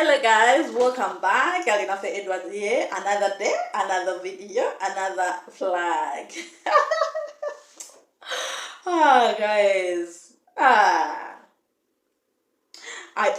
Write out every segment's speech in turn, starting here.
Hello guys, welcome back. Alinafe Edward here. Another day, another video, another flag. Guys. I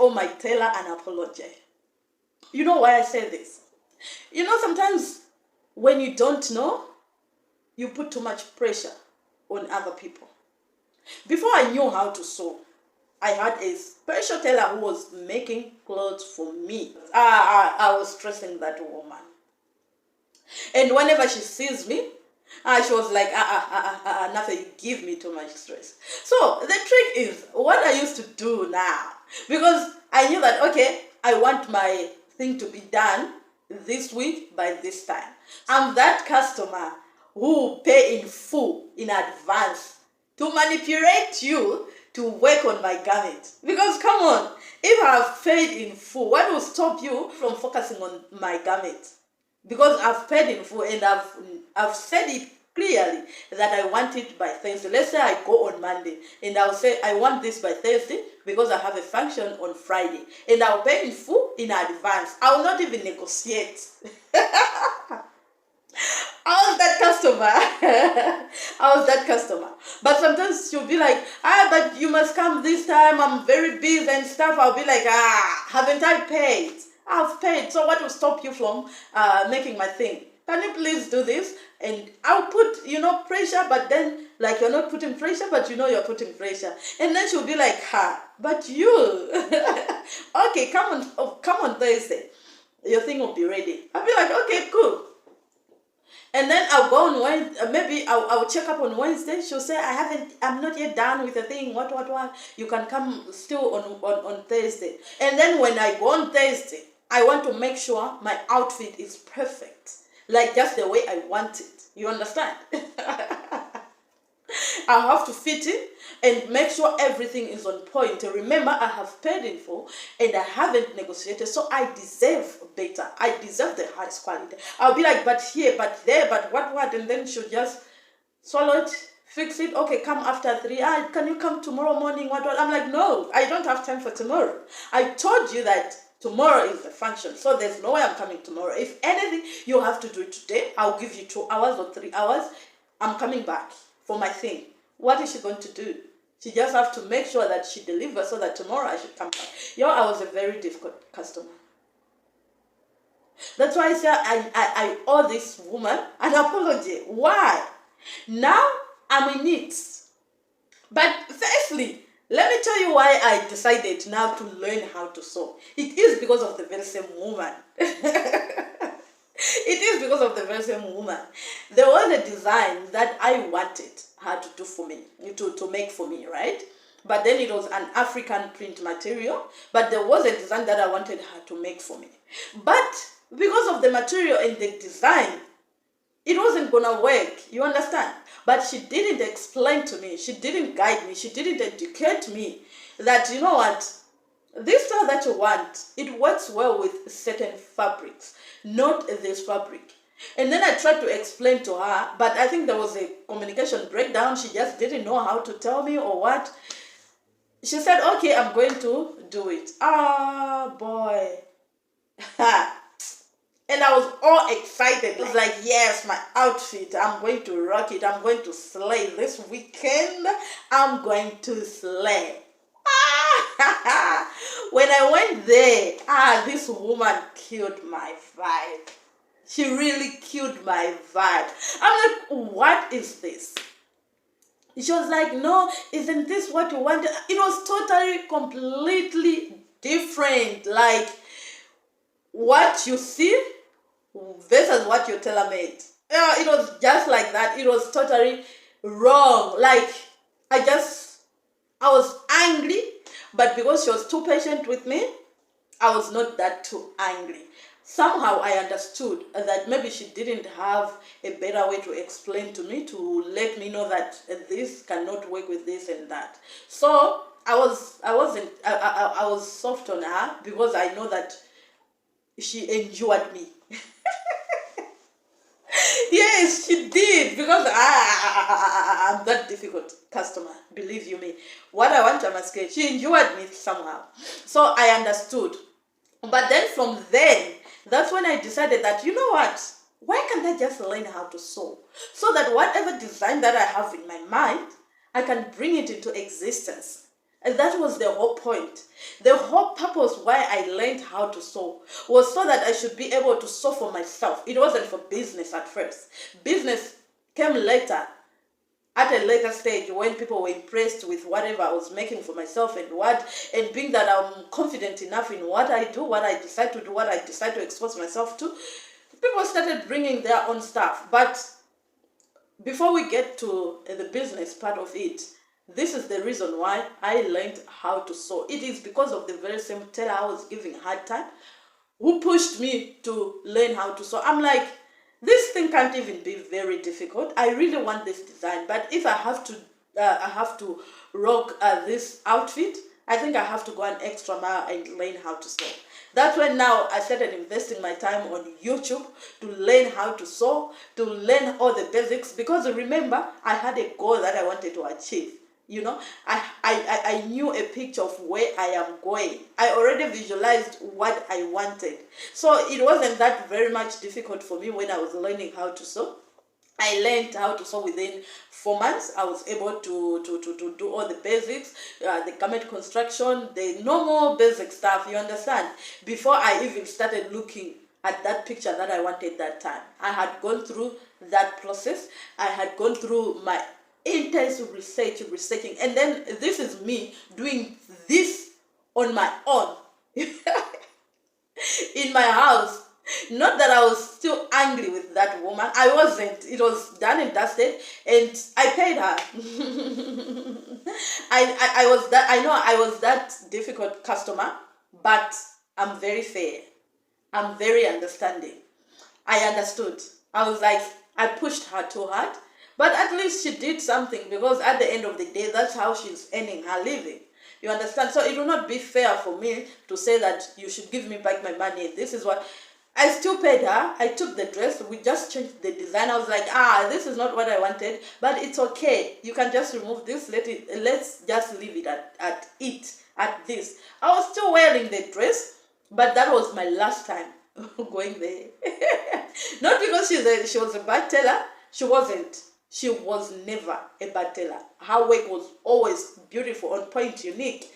owe my tailor an apology. You know why I say this? Sometimes when you don't know, you put too much pressure on other people. Before I knew how to sew, I had a special tailor who was making clothes for me. I was stressing that woman. And whenever she sees me, she was like, nothing, you give me too much stress. So the trick is what I used to do now. Because I knew that, okay, I want my thing to be done this week by this time. I'm that customer who pay in full, in advance, to manipulate you to work on my garment. Because come on, if I have paid in full, what will stop you from focusing on my garment? Because I've paid in full and I've said it clearly that I want it by Thursday. Let's say I go on Monday and I'll say I want this by Thursday because I have a function on Friday. And I'll pay in full in advance. I will not even negotiate. I was that customer. But sometimes she'll be like, but you must come this time. I'm very busy and stuff. I'll be like, haven't I paid? I've paid. So what will stop you from making my thing? Can you please do this? And I'll put, pressure, but then, like, you're not putting pressure, but you're putting pressure. And then she'll be like, but you, okay, come on Thursday. Your thing will be ready. I'll be like, okay, cool. And then I'll go on Wednesday, maybe I'll check up on Wednesday. She'll say, I'm not yet done with the thing, what. You can come still on Thursday. And then when I go on Thursday, I want to make sure my outfit is perfect. Like just the way I want it. You understand? I have to fit in and make sure everything is on point. Remember, I have paid in full and I haven't negotiated, so I deserve better. I deserve the highest quality. I'll be like, but here, but there, but what, and then she'll just swallow it, fix it. Okay, come after 3. Can you come tomorrow morning? What? I'm like, no, I don't have time for tomorrow. I told you that tomorrow is the function, so there's no way I'm coming tomorrow. If anything, you have to do it today. I'll give you 2 hours or 3 hours. I'm coming back for my thing. What is she going to do? She just have to make sure that she delivers so that tomorrow I should come back. I was a very difficult customer. That's why I say I owe this woman an apology. Why? Now I'm in it. But firstly, let me tell you why I decided now to learn how to sew. It is because of the very same woman. It is because of the very same woman. There was a design that I wanted her to do for me, to make for me, right? But then it was an African print material, but there was a design that I wanted her to make for me. But because of the material and the design, it wasn't gonna work, you understand? But she didn't explain to me, she didn't guide me, she didn't educate me that, you know what, this style that you want, it works well with certain fabrics, not this fabric. And then I tried to explain to her, but I think there was a communication breakdown. She just didn't know how to tell me or what. She said, okay, I'm going to do it. Boy. And I was all excited. It was like, yes, my outfit, I'm going to rock it. I'm going to slay this weekend. I'm going to slay. When I went there, this woman killed my vibe. She really killed my vibe. I'm like, what is this? She was like, no, isn't this what you wanted? It was totally, completely different. Like, what you see versus what your tailor made. It was just like that. It was totally wrong. Like, I was angry, but because she was too patient with me, I was not that too angry. Somehow I understood that maybe she didn't have a better way to explain to me, to let me know that this cannot work with this and that. So I was soft on her because I know that she endured me. Yes, she did, because I'm that difficult customer, believe you me. What I want to ask her, she endured me somehow. So I understood But then from then, that's when I decided that, you know what? Why can't I just learn how to sew? So that whatever design that I have in my mind, I can bring it into existence. And that was the whole point. The whole purpose why I learned how to sew was so that I should be able to sew for myself. It wasn't for business at first. Business came later, at a later stage, when people were impressed with whatever I was making for myself and being that I'm confident enough in what I do, what I decide to do, what I decide to expose myself to, people started bringing their own stuff. But before we get to the business part of it, this is the reason why I learned how to sew. It is because of the very same tailor I was giving a hard time who pushed me to learn how to sew. I'm like, this thing can't even be very difficult. I really want this design, but if I have to rock this outfit, I think I have to go an extra mile and learn how to sew. That's when now I started investing my time on YouTube to learn how to sew, to learn all the basics, because remember, I had a goal that I wanted to achieve. You know, I knew a picture of where I am going. I already visualized what I wanted. So it wasn't that very much difficult for me when I was learning how to sew. I learned how to sew within 4 months. I was able to do all the basics, the garment construction, the normal basic stuff, you understand? Before I even started looking at that picture that I wanted that time. I had gone through that process. I had gone through my intense researching, and then this is me doing this on my own in my house. Not that I was still angry with that woman. I wasn't. It was done and dusted, and I paid her. I was that. I know I was that difficult customer, but I'm very fair. I'm very understanding. I understood. I was like, I pushed her too hard, but at least she did something, because at the end of the day, that's how she's earning her living. You understand? So it will not be fair for me to say that you should give me back my money. This is what I still paid her. I took the dress. We just changed the design. I was like, this is not what I wanted, but it's okay. You can just remove this. Let's just leave it at this. I was still wearing the dress, but that was my last time going there. Not because she was a bad tailor. She wasn't. She was never a bad tailor. Her work was always beautiful, on point, unique.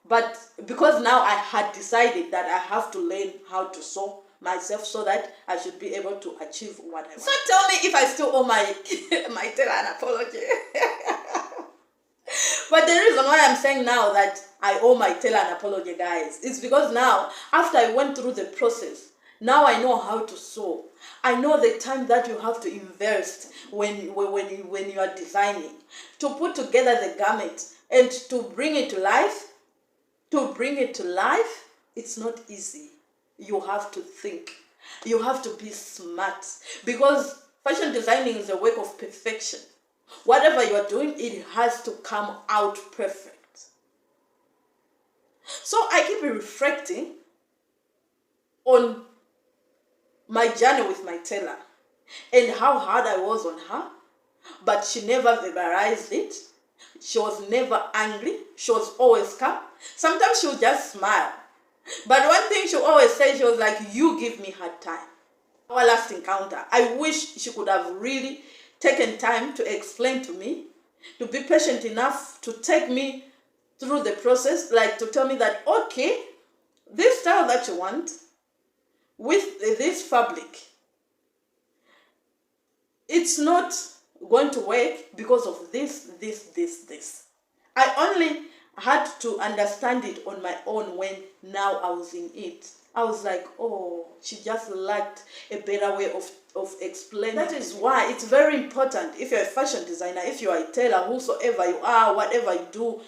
But because now I had decided that I have to learn how to sew myself so that I should be able to achieve what I want. So tell me if I still owe my my tailor an apology. But the reason why I'm saying now that I owe my tailor an apology, guys, is because now, after I went through the process, now I know how to sew. I know the time that you have to invest when you are designing, to put together the garment and to bring it to life. To bring it to life, it's not easy. You have to think. You have to be smart, because fashion designing is a work of perfection. Whatever you are doing, it has to come out perfect. So I keep reflecting on my journey with my tailor and how hard I was on her, but she never verbalized it. She was never angry. She was always calm. Sometimes she would just smile. But one thing she always said, she was like, you give me hard time. Our last encounter, I wish she could have really taken time to explain to me, to be patient enough to take me through the process, like to tell me that, okay, this style that you want, with this fabric, it's not going to work because of this. I only had to understand it on my own when now I was in it. I was like, oh, she just lacked a better way of explaining. That is why it's very important, if you're a fashion designer, if you are a tailor, whosoever you are, whatever you do,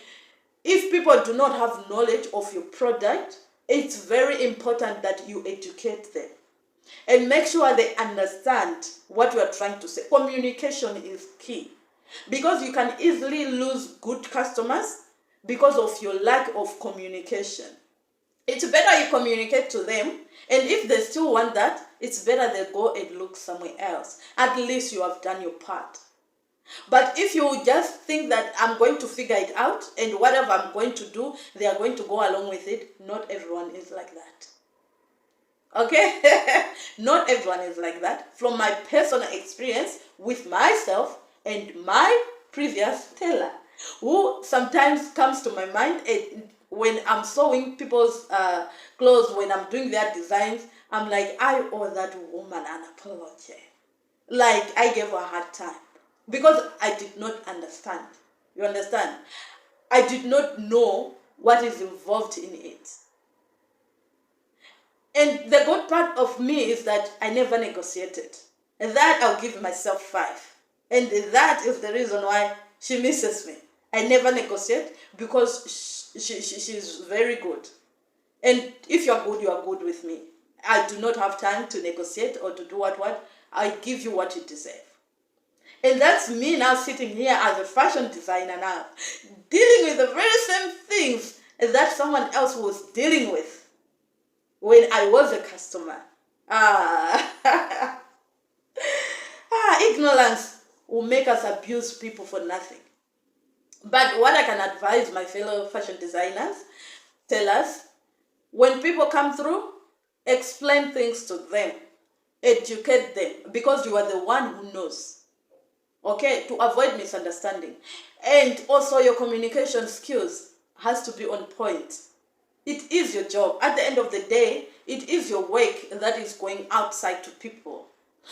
if people do not have knowledge of your product, it's very important that you educate them and make sure they understand what you are trying to say. Communication is key, because you can easily lose good customers because of your lack of communication. It's better you communicate to them, and if they still want that, it's better they go and look somewhere else. At least you have done your part. But if you just think that I'm going to figure it out, and whatever I'm going to do, they are going to go along with it, not everyone is like that. Okay? Not everyone is like that. From my personal experience with myself and my previous tailor, who sometimes comes to my mind when I'm sewing people's clothes, when I'm doing their designs, I'm like, I owe that woman an apology. Like, I gave her a hard time because I did not understand. You understand? I did not know what is involved in it. And the good part of me is that I never negotiated. And that I'll give myself 5. And that is the reason why she misses me. I never negotiate because she's very good. And if you're good, you are good with me. I do not have time to negotiate or to do what. I give you what you deserve. And that's me now sitting here as a fashion designer now, dealing with the very same things that someone else was dealing with when I was a customer. Ignorance will make us abuse people for nothing. But what I can advise my fellow fashion designers, tell us, when people come through, explain things to them, educate them, because you are the one who knows. Okay, to avoid misunderstanding. And also your communication skills has to be on point. It is your job. At the end of the day, it is your work that is going outside to people.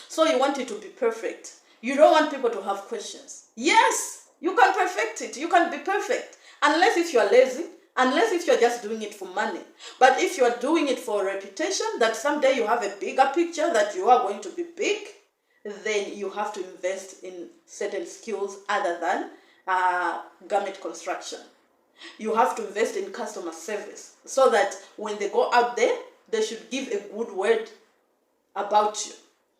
So you want it to be perfect. You don't want people to have questions. Yes, you can perfect it. You can be perfect. Unless if you're lazy, unless if you're just doing it for money. But if you're doing it for a reputation, that someday you have a bigger picture, that you are going to be big, then you have to invest in certain skills other than garment construction. You have to invest in customer service so that when they go out there, they should give a good word about you.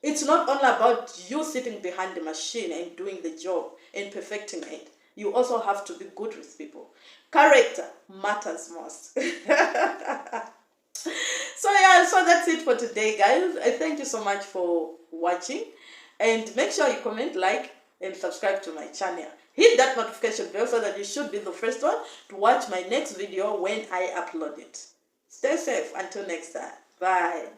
It's not only about you sitting behind the machine and doing the job and perfecting it. You also have to be good with people. Character matters most. So that's it for today, guys. I thank you so much for watching. And make sure you comment, like, and subscribe to my channel. Hit that notification bell so that you should be the first one to watch my next video when I upload it. Stay safe until next time. Bye.